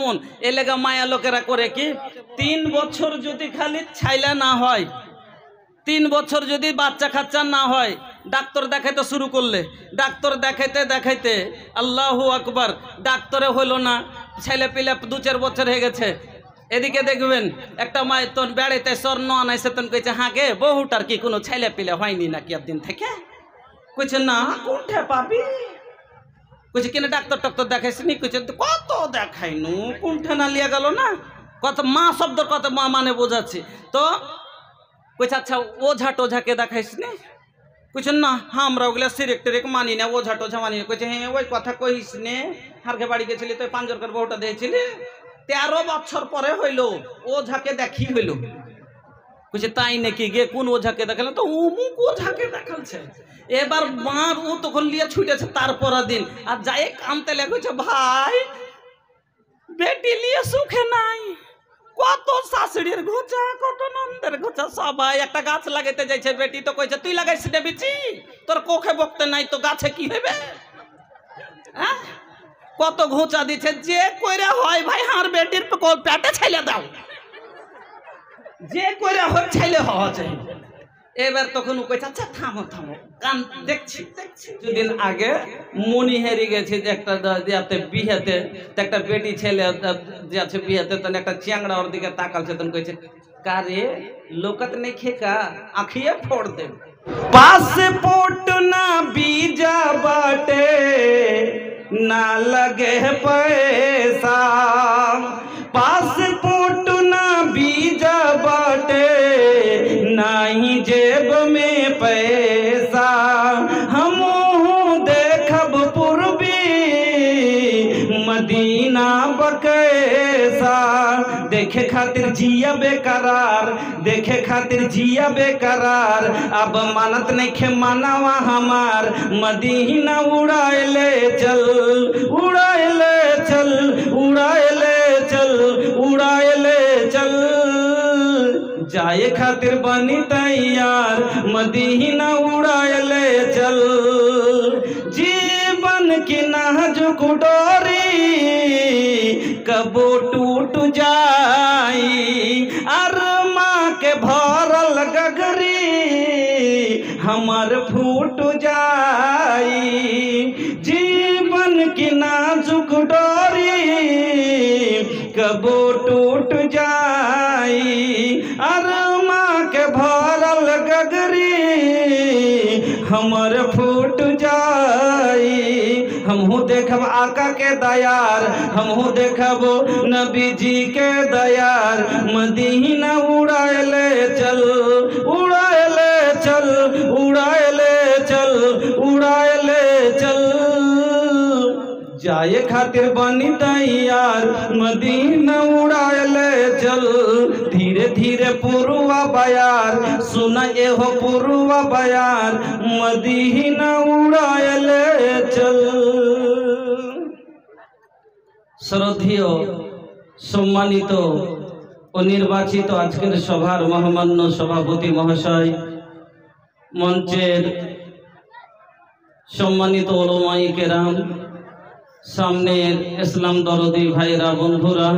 মন এ লেগা মায়া লোকেরা করে কি 3 বছর যদি খালি ছাইলা না হয়, 3 বছর যদি বাচ্চা কাচ্চা না হয়, ডাক্তার দেখাইতে শুরু করলে, ডাক্তার দেখাইতে দেখাইতে আল্লাহু আকবার, ডাক্তারে হলো না, ছেলে পিলে 2-4 বছর হয়ে গেছে। এদিকে দেখবেন একটা মায়ের তন বেড়াইতে স্বর্ণ আনাইছে, তন কইছে হ্যাঁ গে বহুটার কি কোনো ছেলে পিলে হয়নি নাকি একদিন থেকে? কইছে না, কোনটা পাবি? কইছে কিনা ডাক্তার টাক্তার দেখাইছিনি? কইছে কত দেখাইনু, কোনটা না লিয়া গেল না, কত মা শব্দর কত মা মানে বোঝাচ্ছি তো। কইছে আচ্ছা ওঝা টোঝাকে দেখাইছিনি? কইছেন না হ্যাঁ আমরা ওগুলা সিরেক টিরেক মানি না, ওঝা টোঝা মানি না। কইছে হ্যাঁ ওই কথা কইস নে, হারকে বাড়ি গেছিলি তো পাঞ্জরকার বউটা দেখছিলি, 13 বছর পরে হইলো ওঝাকে দেখি হইলো। কইছে তাই নাকি গে, কোন ওঝাকে দেখালেন? তো অমুক ওঝাকে দেখালছে। এবার মার ও তখন লিয়ে ছুটেছে তারপর দিন, আর যাই কামতে লেগেছে ভাই বেটি লিয়ে সুখে নাই, কত শাশুড়ির ঘোচা, কত নন্দের ঘোচা, সবাই একটা গাছ লাগাইতে যাইছে, বেটি তো কইছে তুই লাগাইছি না বিচি, তোর কোখে বকতে নাই তো গাছে কি হবে? হ্যাঁ কত ঘোচা দিচ্ছে, যে কইরা হয় ভাই হার বেটির পেটে ছেলে দাও, যে কইরা হয় ছেলে হওয়া চাই। এবার তখন ও কইছে আচ্ছা থামো থামো, কান দেখছি দেখছি। দুদিন আগে মনি হেরি গেছে যে একটা বিয়েতে, একটা বেটি ছেলে যাচ্ছে বিয়েতে, তখন একটা চ্যাংড়া ওর দিকে তাকালছে, তখন কইছে কারে লোকত নেই খেকা আঁখিয়ে ফোड़ दे, पासपोर्ट ना वीजा बाटे ना लगे पैसा, पासपोर्ट ना वीजा बाटे नहीं जेब में पैसा, हम देखब पूर्वी मदीना बकैसा, देखे खातिर जिया बेकरार, देखे खातिर जिया बेकरार, अब मानत नहीं खे मानवा हमार, मदीना उड़ाए ले चल, उड़ाए ले चल, उड़ाए ले चल, उड़ाए ले चल, जाए खातिर बनी तैयार, मदीना उड़ाए ले चल, जीवन की नाजुक डोरी कबो टूट जाई, अरमा के भरल गगरी हमार फूट जाई, जीवन की नाजुक डोरी कबो टूट जाई, अरमा के भरल गगरी हमर फूट जाई। हमहू देखब आका के दयार, हमहू देखब नबी जी के दयार, मदीना उड़ाए ले चल, उड़ाए ले चल, उड़ाए ले चल, उड़ाए ले चल, जाए खातिर बनी तैयार, मदीना उड़ाए ले चल, धीरे धीरे पुरुआ बयार, सुना एहो पुरुआ बयार, मदीना उड़ाए ले चल। শ্রদ্ধেয় সম্মানিত ও নির্বাচিত আজকের সভার মহামান্য সভাপতি মহাশয়, মঞ্চের সম্মানিত ওলামায়ে কেরাম, সামনের ইসলাম দরদি ভাইরা বন্ধুরা,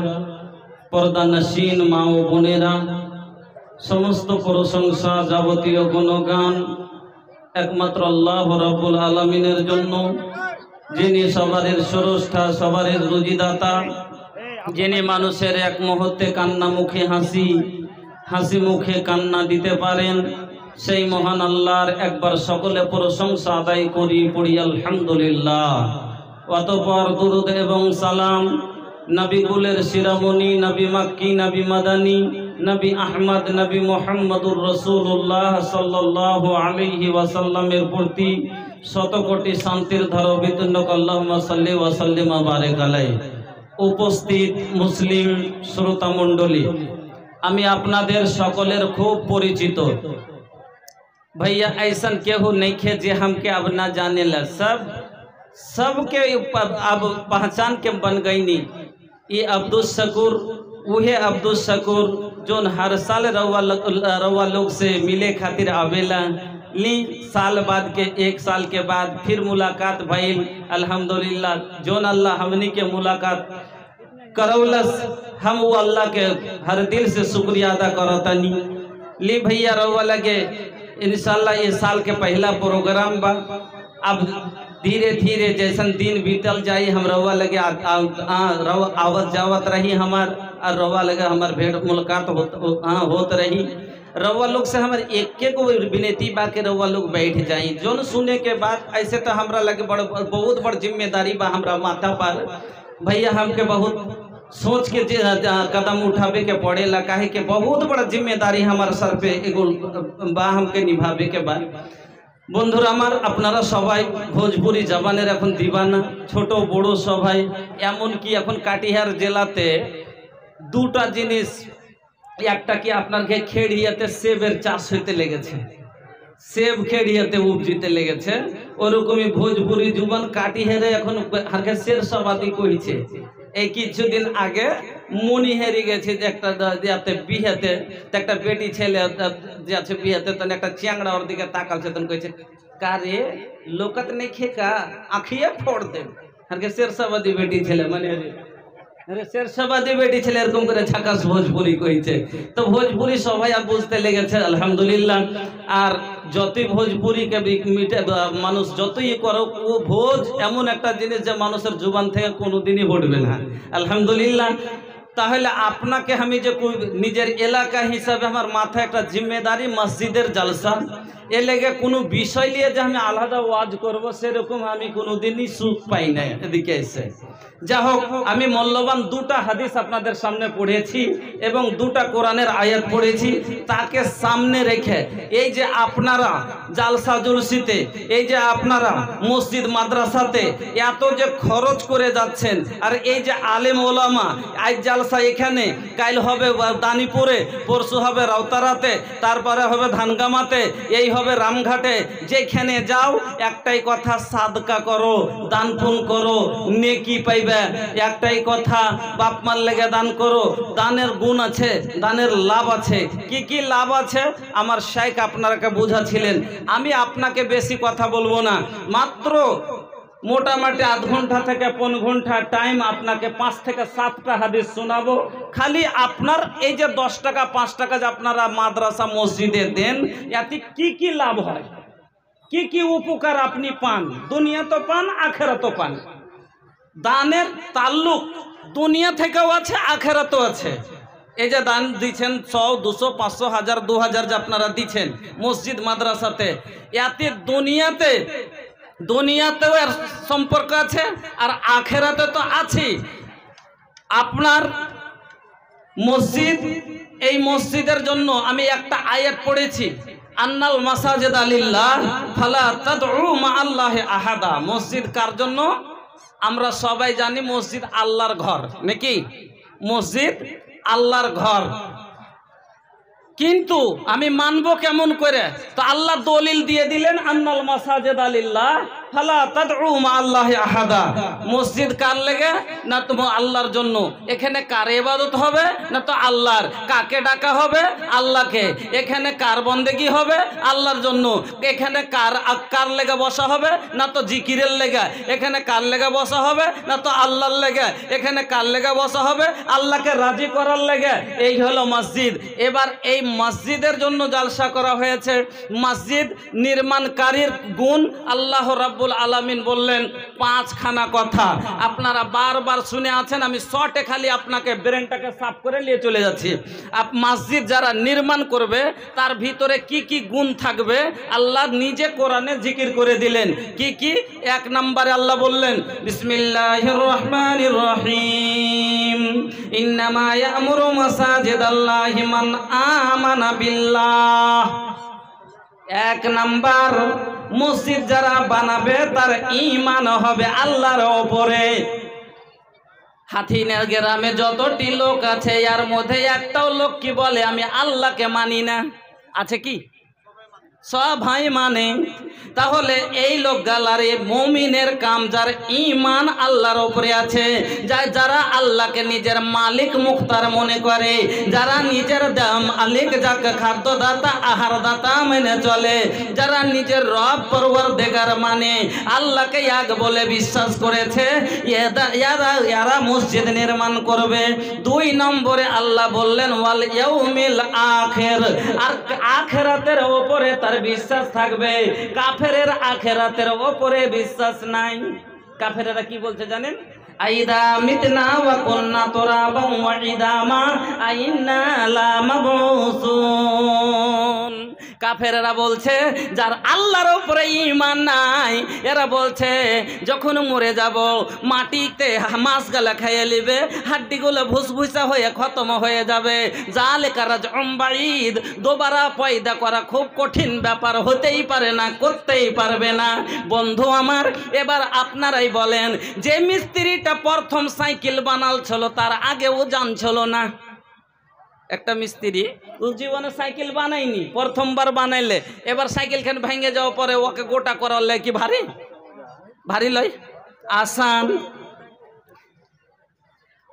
পর্দা নশীন মা ও বোনেরা, সমস্ত প্রশংসা যাবতীয় গুণগান একমাত্র আল্লাহ রাব্বুল আলামিনের জন্য, যিনি সবারের স্রষ্টা, সবারের রুজিদাতা, যিনি মানুষের এক মুহূর্তে কান্না মুখে হাসি, হাসি মুখে কান্না দিতে পারেন, সেই মহান আল্লাহর একবার সকলে প্রশংসা আদায় করি, পড়ি আলহামদুলিল্লাহ। অতঃপর দুরূদ এবং সালাম নবী কুলের শিরোমণি, নবী মাক্কি, নবী মাদানী, নবী আহমদ, নবী মুহাম্মদুর রাসূলুল্লাহ সাল্লাল্লাহু আলাইহি ওয়াসাল্লামের প্রতি শত কোটি শান্তির ধারা বিতর্ণ আল্লাহুম্মা সাল্লি ওয়া সাল্লিম ওয়া বারিক আলাইহি। উপস্থিত মুসলিম শ্রোতা মণ্ডলী, আমি আপনাদের সকলের খুব পরিচিত। भैया ऐसा केहू नहीं खे जे हमके अब ना जाने ला, सबके अब पहचान के बन गई नी। ये अब्दुल शकूर वही अब्दुल शकूर जो हर साल रवा लोग से मिले खातिर आवेला, ली साल बाद के 1 साल के बाद फिर मुलाकात भइल। अल्हम्दुलिल्लाह जोन अल्लाह हमनी के मुलाकात करौलस, हम वो अल्लाह के हर दिल से शुक्रिया अदा करतनी। ली भैया रउआ लगे इंशाल्लाह ये साल के पहला प्रोग्राम बा। अब धीरे धीरे जैसन दिन बीतल जाई हम रउआ लगे आवत जावत रही हमार, और रउआ लगे हमार भेंट मुलाकात होत रही। रउआ लोग से हमारे एक विनती बा के रउआ लोग बैठ जाई। जोन सुने के बाद ऐसे तो हमरा लगे बहुत बड़ जिम्मेदारी बा हमरा माथा पर। भैया हमके बहुत सोच के कदम उठावे के पड़ेला, काहे के बहुत बड़ा जिम्मेदारी हमारे सर पे एगो बा हमके निभावे के बा। बंधुरा आमार आपनारा सबाई भोजपुरी जबानेर एखन दीवाना, छोटो बड़ो सबाई। एमन कि एखन काटिहार जेलाते दुटा जिनिस, एकटा कि आपनार खेड़ियाते सेबेर चाष हইতে লেগেছে, सेब खेड़ियाते उपजिते লেগেছে। ওরকমই ভোজপুরি জুবান কাটিহারে এখন হারকে শেরশাবাদী কইছে। এই কিছুদিন আগে মনি হেরে গেছে যে একটা যাতে বিয়েতে একটা বেটি ছেলে যে আছে বিয়েতে, তখন একটা চ্যাংড়া ওর দিকে তাকালছে, তখন কইছে কারে লোকত নেই খেকা আখিয়ে ফোড় দেব। হারকে শেরশাবাদী বেটি ছেলে মানে अरे शेरशाबादी बेटी छे एरकम करे झाकास भोजपुरी कइছে। तो भोजपुरी सबाई अब बुझते लेगेছে अल्हम्दुलिल्लाह। और যতই भोजपुरी के मिटे मानुष যতই করো, ও ভোজ এমন একটা জিনিস যে মানুষের জুবান থেকে কোনোদিনই উঠবে না আলহামদুলিল্লাহ। তাহলে আপনাকে আমি যে নিজের এলাকা হিসাবে আমার মাথায় একটা জিম্মেদারি মসজিদের জলসা, এ লেগে কোনো বিষয় নিয়ে যে আমি আলাদা ওয়াজ করব সেরকম আমি কোনোদিনই সুখ পাই না এদিকে এসে। যা হোক, আমি মূল্যবান দুটা হাদিস আপনাদের সামনে পড়েছি এবং দুটা কোরআনের আয়াত পড়েছি। তাকে সামনে রেখে এই যে আপনারা জালসা জুলসিতে, এই যে আপনারা মসজিদ মাদ্রাসাতে এত যে খরচ করে যাচ্ছেন, আর এই যে আলেম ওলামা আজ জালসা এখানে, কাল হবে দানিপুরে, পরশু হবে রাউতারাতে, তারপরে হবে ধানগামাতে, এই হবে রামঘাটে। যেখানে যাও একটাই কথা, সাদকা করো, দান পুণ্য করো, নেকি পাইবে। একটাই কথা, বাপ মার লেগে দান করো। দানের গুণ আছে, দানের লাভ আছে। কি কি লাভ আছে আমার শাইখ আপনাকে বুঝাছিলেন। আমি আপনাকে বেশি কথা বলবো না, মাত্র মোটামুটি আধ ঘন্টা থেকে ৫ ঘন্টা টাইম আপনাকে ৫ থেকে ৭টা হাদিস শোনাবো। খালি আপনার এই যে ১০ টাকা ৫ টাকা যে আপনারা মাদ্রাসা মসজিদে দেন, এতে কি কি লাভ হয়, কি কি উপকার আপনি পান, দুনিয়া তো পান আখেরাতও পান। দানের তাল্লুক দুনিয়া থেকেও আছে আখেরাতও আছে। এই যে দান দিচ্ছেন ১০০, ২০০, ৫০০, ১০০০, ২০০০ যে আপনারা দিচ্ছেন মসজিদ মাদ্রাসাতে, এতে দুনিয়াতেও এর সম্পর্ক আছে আর আখেরাতে তো আছে। আপনার মসজিদ, এই মসজিদের জন্য আমি একটা আয়াত পড়েছি, আন্নাল মাসাজিদ লিল্লাহ ফালা তাদউ মা আল্লাহি আহাদা। মসজিদ কার জন্য? আমরা সবাই জানি মসজিদ আল্লাহর ঘর, নাকি? মসজিদ আল্লাহর ঘর, কিন্তু আমি মানবো কেমন করে? তো আল্লাহ দলিল দিয়ে দিলেন, আন্নাল মাসাজিদ লিল্লাহ ফালা তাদউ মা আল্লাহি আহাদা। মসজিদ কার লেগে? না তো আল্লাহর জন্য। এখানে কার ইবাদত হবে? না তো আল্লাহর। কাকে ডাকা হবে? আল্লাহকে। এখানে কার বন্দেগী হবে? আল্লাহর জন্য। এখানে কার লেগে বসা হবে? না তো জিকিরের লেগে। এখানে কার লেগে বসা হবে? না তো আল্লাহর লেগে। এখানে কার লেগে বসা হবে? আল্লাহকে রাজি করার লেগে। এই হলো মসজিদ। এবার এই মসজিদের জন্য জালসা করা হয়েছে। মসজিদ নির্মাণকারীর গুণ আল্লাহ রাব্বুল আলামিন বললেন ৫খানা কথা। আপনারা বারবার শুনে আছেন, আমি শর্টে খালি আপনাকে ব্রেনটাকে সাফ করে নিয়ে চলে যাচ্ছি। মসজিদ যারা নির্মাণ করবে তার ভিতরে কি কি গুণ থাকবে আল্লাহ নিজে কোরআনে জিকির করে দিলেন। কি কি? ১ নম্বরে আল্লাহ বললেন, বিসমিল্লাহির রহমানির রহিম, ইন্নামা ইয়ামুরু মাসাজিদাল্লাহি মান আমানা বিল্লাহ। ১ নাম্বার, মসজিদ যারা বানাবে তার ঈমান হবে আল্লাহর উপরে। হাতিনের গ্রামে যতটি লোক আছে এর মধ্যে একটাও লোক কি বলে আমি আল্লাহকে মানি না? আছে কি? সবাই মানে তাহলে এই লোক গালারে মুমিনের কাম যার ঈমান আল্লাহর উপরে আছে, যারা আল্লাহকে নিজের মালিক মুখতার মনে করে, যারা নিজের মালিক যাকে খাদ্যদাতা আহারদাতা মেনে চলে, যারা নিজের রব পরওয়ারদিগার মানে আল্লাহকে এক বলে বিশ্বাস করেছে, এরা মসজিদ নির্মাণ করবে। 2 নম্বরে আল্লাহ বললেন ওয়াল ইয়াউমিল আখির, আর আখিরাতের উপরে তার বিশ্বাস থাকবে। কাফেরের আখিরাতের উপরে বিশ্বাস নাই। কাফেরেরা কি বলছে জানেন? আইদা মিতনা ওয়া কুননা তুরাবা ওয়া ইদামা আইন্না লামাবউসুন। কাফেরেরা বলছে যার আল্লাহর উপরে ঈমান নাই, এরা বলছে যখন মরে যাব মাটিতে মাছ গালা খাইয়ে নিবে, হাড্ডিগুলো ভুসভুসা হয়ে খতম হয়ে যাবে। জালিকা রাজউম বাঈদ, দোবারা পয়দা করা খুব কঠিন ব্যাপার, হতেই পারে না, করতেই পারবে না। বন্ধু আমার, এবার আপনারাই বলেন, যে মিস্ত্রিটা প্রথম সাইকেল বানালছিল তার আগেও জানছিল না? একটা মিস্ত্রি ও জীবনে সাইকেল বানায়নি, প্রথমবার বানাইলে এবার সাইকেল খান ভেঙে যাওয়ার পরে ওকে গোটা করালে কি ভারী ভারী লয়? আসান।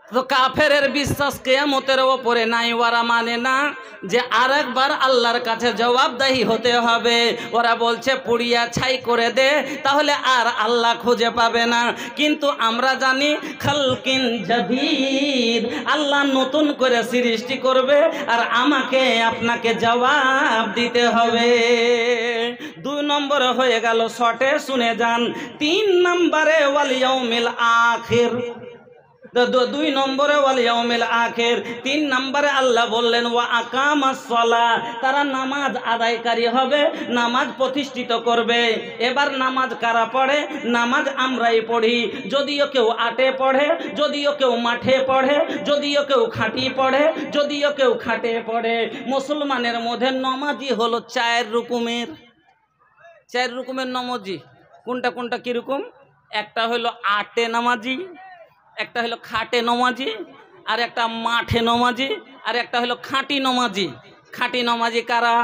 তো কাফেরের বিশ্বাস কিয়ামতের ওপরে নাই, ওরা মানে না যে আরেকবার আল্লাহর কাছে জবাবদাহি হতে হবে। ওরা বলছে পুড়িয়া ছাই করে দে, তাহলে আর আল্লাহ খুঁজে পাবে না। কিন্তু আমরা জানি খালকিন জাদীদ, আল্লাহ নতুন করে সৃষ্টি করবে আর আমাকে আপনাকে জবাব দিতে হবে। 2 নম্বর হয়ে গেল, শর্টে শুনে যান। 3 নম্বরে ওয়াল ইয়াউমিল আখির, 2 নম্বরে ওয়াল ইয়াউমিল আখির। 3 নম্বরে আল্লাহ বললেন ওয়া আকামাস সালাহ, তারা নামাজ আদায়কারী হবে, নামাজ প্রতিষ্ঠিত করবে। এবার নামাজ কারা পড়ে? নামাজ আমরাই পড়ি। যদিও কেউ আটে পড়ে, যদিও কেউ মাঠে পড়ে, যদিও কেউ খাঁটি পড়ে, যদিও কেউ খাটে পড়ে। মুসলমানের মধ্যে নামাজি হলো 4 রকমের। 4 রকমের নামাজি। কোনটা কোনটা কীরকম? একটা হলো আটে নামাজি, একটা হলো খাটে নমাজি, আর একটা মাঠে নমাজি, আর একটা হলো খাঁটি নমাজি। খাঁটি নমাজি কারা?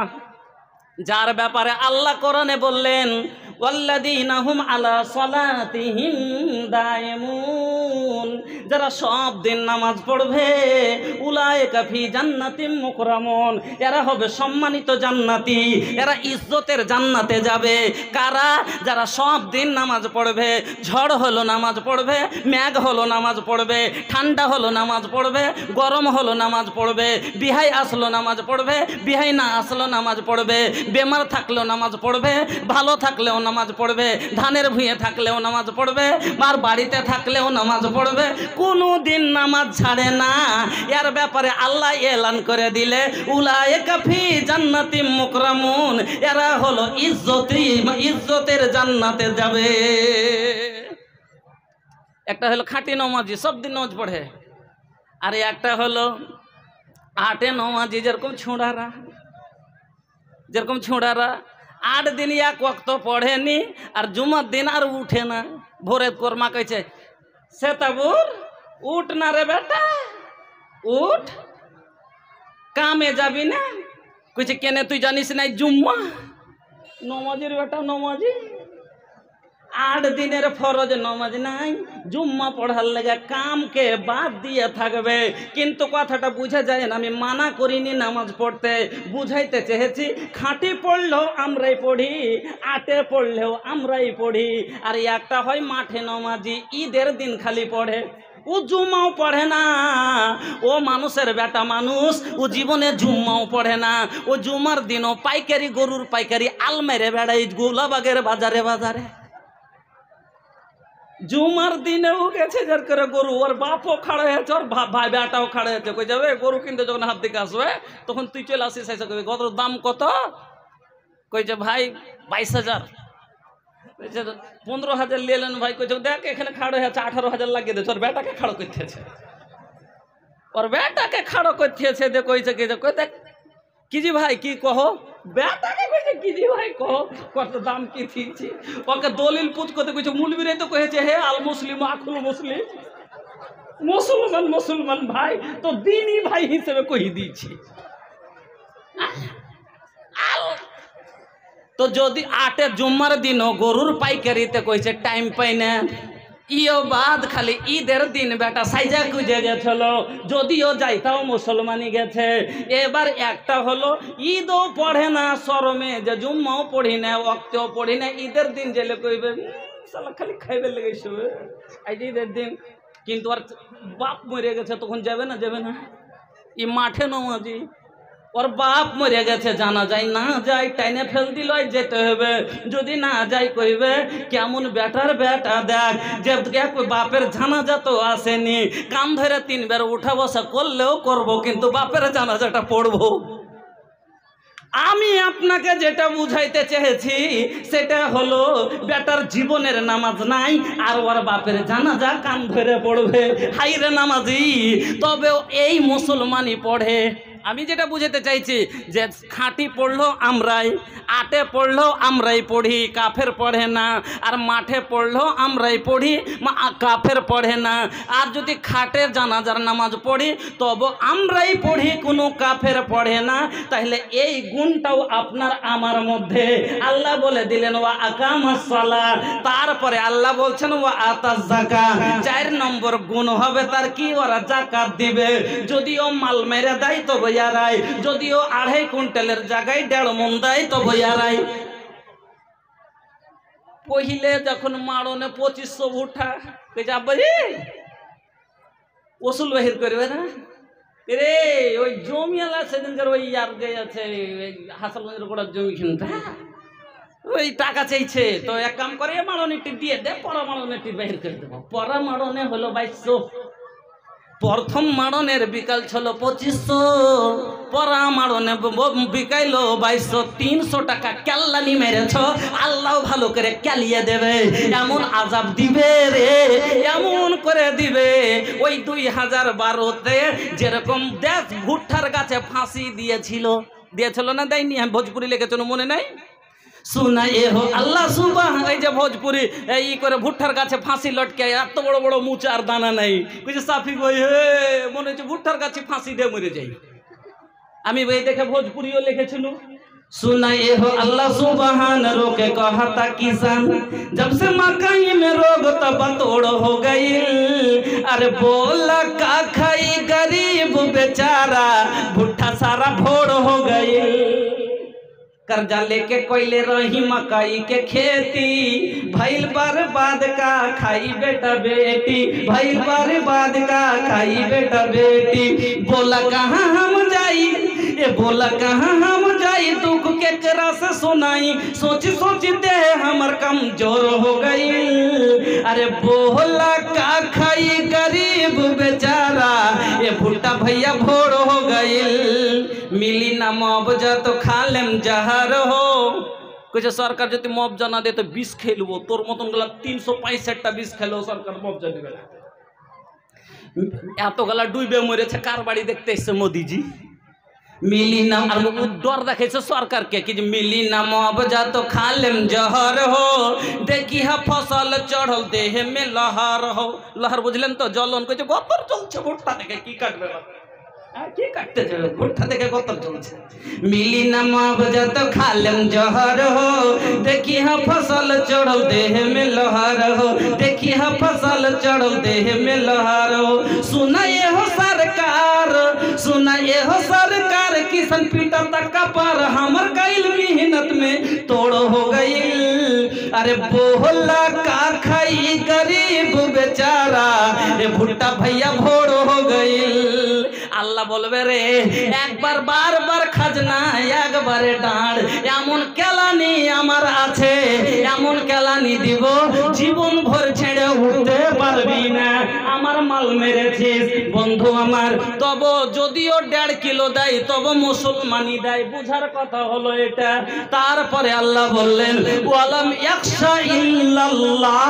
যার ব্যাপারে আল্লাহ কোরআনে বললেন ওয়াল্লাযীনা হুম আলা সালাতিহিম দায়িমুন, যারা সব দিন নামাজ পড়বে, উলাইকা ফি জান্নাতিম মুকরামুন, এরা হবে সম্মানিত জান্নাতি, এরা ইজ্জতের জান্নাতে যাবে। কারা? যারা সব দিন নামাজ পড়বে। ঝড় হলো নামাজ পড়বে, মেঘ হলো নামাজ পড়বে, ঠান্ডা হলো নামাজ পড়বে, গরম হলো নামাজ পড়বে, বিহাই আসলো নামাজ পড়বে, বিহাই না আসলো নামাজ পড়বে, বেমার থাকলেও নামাজ পড়বে, ভালো থাকলেও নামাজ পড়বে, ধানের ভুঁয়ে থাকলেও নামাজ পড়বে, আর বাড়িতে থাকলেও নামাজ পড়বে, কোনো দিন নামাজ ছাড়ে না। এর ব্যাপারে আল্লাহ এলান করে দিলে উলাইকা ফি জান্নাতিম মুকরামুন, এরা হলো ইজ্জতের জান্নাতে যাবে। একটা হলো খাঁটি নমাজি, সব দিন নামাজ পড়ে, আর একটা হলো আটে নমাজি, যেরকম ছোঁড়ারা, যেরকম ছোঁড়ারা 8 দিন এক ওয়াক্ত পড়েনি, আর জুমার দিন আর উঠে না। ভোরে কর্মা কইছে সে তাবুর উঠ না রে বেটা, উঠ, কামে যাবি না? কইছে কেনে তুই জানিস না জুম্মা? নমাজের বেটা নমাজি, 8 দিনের ফরজ নমাজ নাই, জুম্মা পড়ার লেগে কামকে বাদ দিয়ে থাকবে। কিন্তু কথাটা বুঝা যায় না, আমি মানা করিনি নামাজ পড়তে, বুঝাইতে চেয়েছি খাঁটি পড়লেও আমরাই পড়ি, আটে পড়লেও আমরাই পড়ি। আর একটা হয় মাঠে নমাজি, ঈদের দিন খালি পড়ে, ও জুম্মাও পড়ে না। ও মানুষের বেটা মানুষ, ও জীবনে জুম্মাও পড়ে না। ও জুমার দিনও পাইকারি গরুর পাইকারি আল মেরে বেড়াই গোলাবাগের বাজারে বাজারে। জুমার দিনেও গেছে যার করে গরু, ওর বাপও খাড়া হয়েছে, ওর ভাই বেটাও খাড়া হয়েছে। কই যাবে গরু কিনতে, যখন হাত দিকে আসবে তখন তুই চলে আসিস, এসে কবি গরুর দাম কত? কইছে ভাই 22,000। 15,000 নিলেন ভাই। কইছে দেখ এখানে খাড়ো হয়েছে, 18,000 লাগিয়ে দিয়েছে। ওর বেটাকে খাড়ো করতেছে, ওর বেটাকে খাড়ো করতেছে। দেখ কইছে কি দেখ কি জি ভাই কি কহ, বেটাকে কইছে কি জি ভাই কহ, কত দাম কি দিয়েছি। ওকে দলিল পুজ করতে কইছে, মুলবিরে তো কইছে হে আল মুসলিম আকুল মুসলিম, মুসলমান মুসলমান ভাই তো দিনই ভাই হিসেবে কই দিয়েছি। তো যদি 8 জুম্মার দিনও গরুর পাইকারিতে কইছে টাইম পাই না, ইও বাদ খালি ঈদের দিন বেটা সাইজা খুঁজে গেছিল, যদিও যাইতাও মুসলমানি গেছে। এবার একটা হলো ঈদও পড়ে না শরমে, যে জুম্মাও পড়ি না, ওয়াক্তেও পড়ি না, ঈদের দিন জেলে কইবে শালা খালি খাইবে লেগেছে এই ঈদের দিন। কিন্তু আর বাপ মরে গেছে, তখন যাবে না? যাবে না? ই মাঠে নমাজি, ওর বাপ মরে গেছে, জানা যায় না যাই টাইনে ফেল দিল, যেতে হবে। যদি না যাই কইবে কেমন বেটার বেটা দেখ, যে বাপের জানাজা তো আসেনি, কান ধরে 3 বার উঠা বসা করলেও করব, কিন্তু বাপের জানাজাটা পড়বো। আমি আপনাকে যেটা বুঝাইতে চেয়েছি সেটা হলো বেটার জীবনের নামাজ নাই, আর ওর বাপের জানাজা কান ধরে পড়বে। হাইরে নামাজি, তবে এই মুসলমানই পড়ে। আমি যেটা বুঝাতে চাইছি যে খাঁটি পড়লো আমরাই, আটে পড়লেও আমরাই পড়ি, কাফের পড়ে না। আর মাঠে পড়লেও আমরাই পড়ি, কাফের পড়ে না। আর যদি খাটে জানাজার নামাজ পড়ি তবে আমরাই পড়ি, কোনো কাফের পড়ে না। তাহলে এই গুণটাও আপনার আমার মধ্যে। আল্লাহ বলে দিলেন ওয়া আকামাস সালাত, তারপরে আল্লাহ বলছেন ওয়া আতাজ যাকাত। 4 নম্বর গুণ হবে তার কি? ওরা যাকাত দিবে। যদিও মাল মেরে দেয় তো বইয়ারাই, যদিও 2.5 কুইন্টালের জায়গায় 1.5 মণ দেয় তো বইয়ারাই। পहिले যখন মারনে 2500 উঠা যাবে ওসুল বাহির করবে না রে। ওই জমিওয়ালা সেদিনকার ওই আর গেছে হাসানগঞ্জের গোড়ার জমি কিনতে, ওই টাকা চাইছে। তো এক কাম করে মারনেটি দিয়ে দে, পরা মারনেটি বাহির করে দেবো। পরা মারনে হলো 2200, প্রথম মারণের বিকাল ছিল 2500, পরা মারণে বিকাইলো 2200। 300 টাকা কেল্লানি মেরেছ, আল্লাহ ভালো করে ক্যালিয়ে দেবে, এমন আজাব দিবে রে, এমন করে দিবে। ওই 2012-তে যেরকম দেশ ভুট্টার গাছে ফাঁসি দিয়েছিল না, দেয়নি? আমি ভোজপুরি লিখেছিল মনে নাই? सुनाए हो अल्लाह सुबह जे भोजपुरी ई करे भुट्टार गाছে फांसी लटके এত বড় বড় মুচার দানা নাই কইছে সাফি কই হে মনে হচ্ছে ভুট্টার গাছে ফাঁসি দিয়ে মরে যাই। আমি ওই দেখে ভোজপুরিও লিখেছিল सुनाए हो अल्लाह सुबहान रोके कहता किसान जब से मकई में रोग तब तोड़ हो गई। अरे बोला का खाई गरीब बेचारा भुट्टा सारा भोड़ हो गई। कर्जा लेके कोयले रही मकई के खेती भइल बर्बाद का खाई बेटा बेटी भइल बर्बाद का खाई बेटा बेटी। बोला कहाँ हम जाई ये बोला कहाँ हम जाई दुख के करा से सुनाई सोच सोच दे हमर कमजोर हो गई। अरे बोला का खाई गरीब बेचारा ये भुट्टा भैया भोर हो गई। मिली ना मुआवजा तो खा लेम जहर हो कुछ सरकार जो मुआवजा ना दे तो 20 खेलबो तोर मतन गला 365टा 20 खेलो सरकार मुआवजा देबे এত গলা ডুবে মরেছে কার বাড়ি দেখতে এসে মোদিজি। मिली ना डर देखे सरकार के कि मिली ना मुआवजा तो खा लेम जहर हो देखी हा फसल चढ़ल देह में लहर हो। लहर बुझलें तो जलन कह गतर चलছে ভুট্টা থেকে কি কাটবে কি কাটতে যাবে ভুট্টা থেকে গতর চলছে। मिली ना मुआवजा तो खा लेम जहर हो देखी हा फसल चढ़ल देह में लहर हो देखी हा फसल चढ़ल देह में लहर हो। सुनाए हो सरकार सुनाए हो सरकार किसान पीटा तक पर हमर कैल मेहनत में तोड़ हो गई। अरे बोला का खाई गरीब बेचारा ये भुट्टा भैया भोर हो गई। আল্লাহ বলবে রে একবার বারবার খাজনা একবারে ডাঁড় এমন কেলানি আমার আছে এমন কেলানি দিব জীবন ভর ছেড়ে উঠতে পারবি না। আমার মাল মেরেছিস বন্ধু আমার তব যদিও 1.5 কিলো দেয় তব মুসলমানি দেয় বুঝার কথা হলো এটা। তারপরে আল্লাহ বললেন ওয়ালাম ইয়াখশা ইল্লাল্লাহ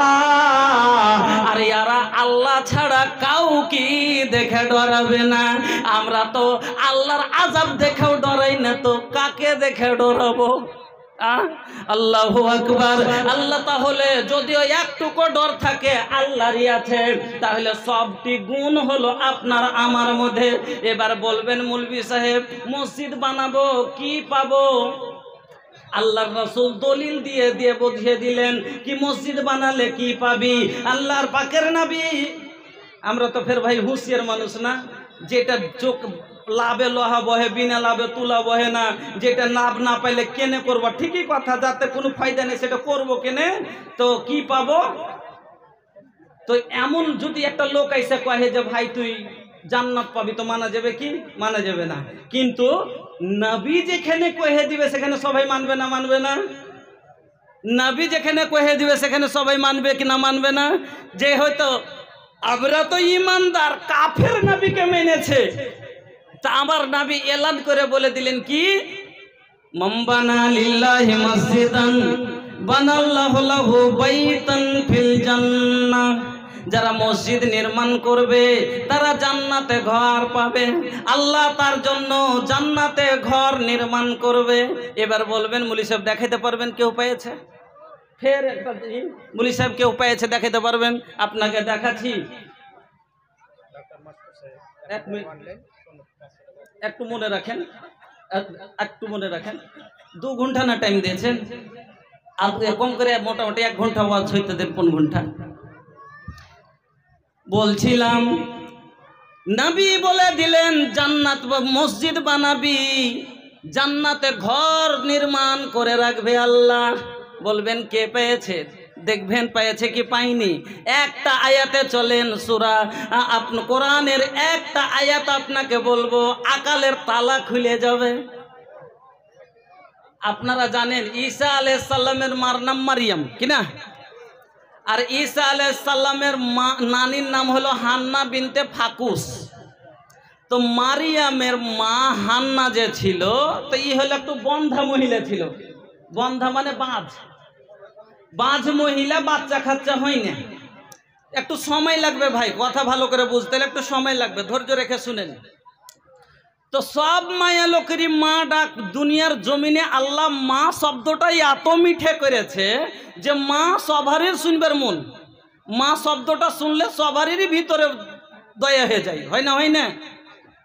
আর ইয়ারা আল্লাহ ছাড়া কাউকে দেখে ডরাবে না। আমরা তো আল্লাহর আযাব দেখেও ডরাই না তো কাকে দেখে ডরাবো? আল্লাহু আকবার। আল্লাহ তাহলে যদিও একটুকু ডর থাকে আল্লাহরই আছে তাহলে সবটি গুণ হলো আপনার আমার মধ্যে। এবার বলবেন মৌলভী সাহেব মসজিদ বানাবো কি পাবো? আল্লাহর রাসূল দলিল দিয়ে দিয়ে বুঝিয়ে দিলেন কি মসজিদ বানালে কি পাবি। আল্লাহর পাকের নবী, আমরা তো ফের ভাই হুঁশিয়ার মানুষ না, যেটা চোখ লাভে লোহা বহে, বিনা লাভে তুলা বহে না। যেটা লাভ না পাইলে কেনে করবো, ঠিকই কথা, যাতে কোনো ফায়দা নেই সেটা করবো কেনে, তো কি পাবো। তো এমন যদি একটা লোক এসে কহে যে ভাই তুই জান্নাত পাবি, তো মানা যাবে কি? মানা যাবে না। কিন্তু নবী যেখানে কহে দিবে সেখানে সবাই মানবে না? মানবে না। নবী যেখানে কহে দিবে সেখানে সবাই মানবে কি না মানবে না? যে হয়তো আমরা তো ইমানদার, কাফের নবীকে মেনেছে, তা আমার নবী এলান করে বলে দিলেন কি, মাম্বানা লিল্লাহি মসজিদান বানাল্লাহু লাহু বাইতান ফিল জান্নাহ, যারা মসজিদ নির্মাণ করবে তারা জান্নাতে ঘর পাবে। আল্লাহ তার জন্য জান্নাতে ঘর নির্মাণ করবে। এবার বলবেন মুলি সাহেব দেখাইতে পারবেন কেউ পেয়েছে? ফের একটা মুলি সাহেব কেউ পেয়েছে দেখাইতে পারবেন? আপনাকে দেখাচ্ছি, একটু মনে রাখেন, একটু মনে রাখেন। 2 ঘন্টা না টাইম দিয়েছেন, আর কম করে মোটামুটি 1 ঘন্টা ওয়াজ হইতে দেন, 5 ঘন্টা। বলছিলাম নবী বলে দিলেন জান্নাত মসজিদ বানাবি, জান্নাতে ঘর নির্মাণ করে রাখবে আল্লাহ। বলবেন কে পেয়েছে? দেখবেন পেয়েছে কি পাইনি। একটা আয়াতে চলেন, সূরা আপনি কোরআনের একটা আয়াত আপনাকে বলবো, আকালের তালা খুলে যাবে। আপনারা জানেন ঈসা আলাইহিস সালামের মার নাম মারিয়াম, কিনা? আর ঈসা আলাইহিস সালামের নানির নাম হলো হান্না বিনতে ফাকুস। তো মারিয়ামের মা হান্না যে ছিল, তো ই হলো একটু বন্ধা মহিলা ছিল। বন্ধা মানে বাঁঝ মহিলা, বাচ্চা কাচ্চা হয় না। একটু সময় লাগবে ভাই, কথা ভালো করে বুঝতে হলে একটু সময় লাগবে, ধৈর্য রেখে শুনেন। তো সব মায়া লোকেরই মা ডাক। দুনিয়ার জমিনে আল্লাহ মা শব্দটাই এত মিঠে করেছে যে মা সবারই শুনবার মন। মা শব্দটা শুনলে সবারই ভিতরে দয়া হয়ে যায়, হয় না? হয় না?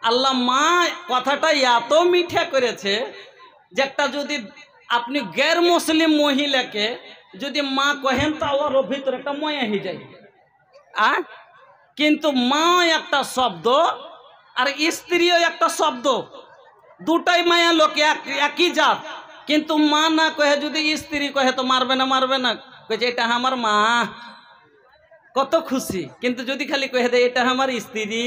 আল্লাহ মা কথাটা এত মিঠে করেছে যে একটা যদি আপনি গैर মুসলিম মহিলাকে যদি মা কহেন তা ওর ভিতরে একটা মায়া হয়ে যায়। কিন্তু মা একটা শব্দ আর স্ত্রীও একটা শব্দ, দুটাই মায়া লোক, একই জাত। কিন্তু মা না কহে যদি স্ত্রী কহে তো মারবে না? মারবে না? কহে এটা আমার মা, কত খুশি। কিন্তু যদি খালি কহে দেয় এটা আমার স্ত্রী,